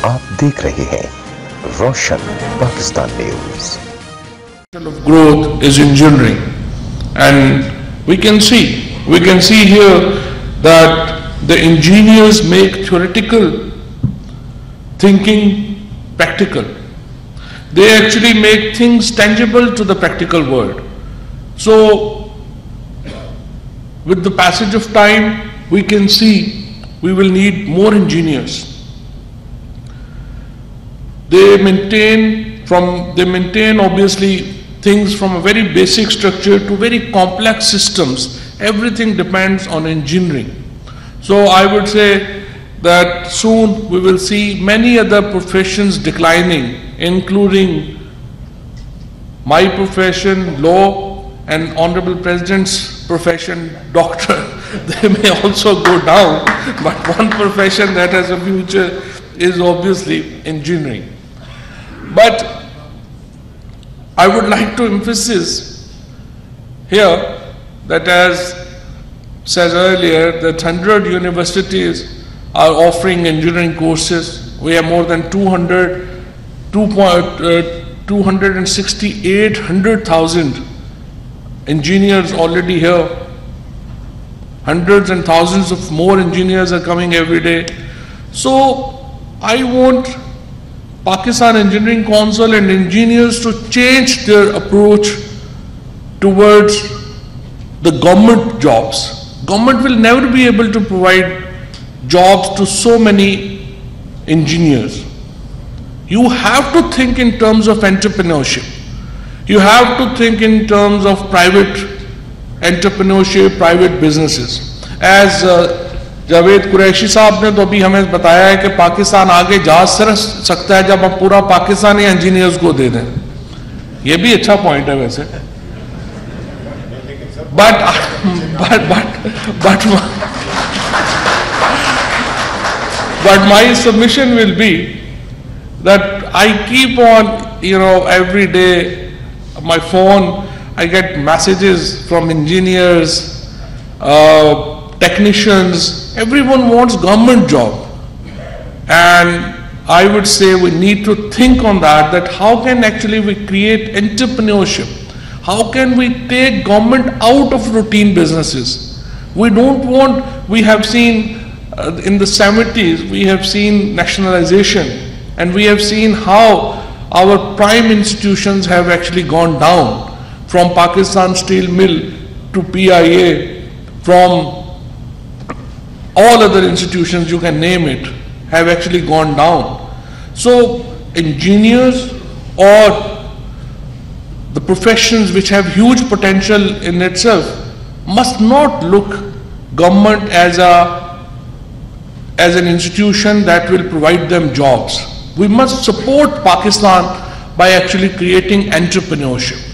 आप देख रहे हैं Roshan Pakistan news. Of growth is engineering, and we can see here that the engineers make theoretical thinking practical. They actually make things tangible to the practical world. So with the passage of time, we can see we will need more engineers. They maintain obviously things from a very basic structure to very complex systems. Everything depends on engineering. So I would say that soon we will see many other professions declining, including my profession, law, and Honorable President's profession, doctor. They may also go down, but one profession that has a future is obviously engineering. But I would like to emphasize here that, as said earlier, that 100 universities are offering engineering courses. We have more than 268,000 engineers already here. Hundreds and thousands of more engineers are coming every day. So I want Pakistan Engineering Council and engineers to change their approach towards the government jobs. Government will never be able to provide jobs to so many engineers. You have to think in terms of entrepreneurship. You have to think in terms of private entrepreneurship, private businesses. As Javed Qureshi साहब ने तो अभी हमें बताया है कि पाकिस्तान आगे जा सकता है जब हम पूरा पाकिस्तानी इंजीनियर्स को दे दें। ये भी अच्छा पॉइंट है वैसे। But my submission will be that I keep on, every day, my phone, I get messages from engineers, technicians. Everyone wants government job, and I would say we need to think on that how can actually we create entrepreneurship? How can we take government out of routine businesses? We have seen in the 70s, we have seen nationalization, and we have seen how our prime institutions have actually gone down, from Pakistan Steel Mill to PIA, from all other institutions, you can name it, have actually gone down. So engineers or the professions which have huge potential in itself must not look government as an institution that will provide them jobs. We must support Pakistan by actually creating entrepreneurship.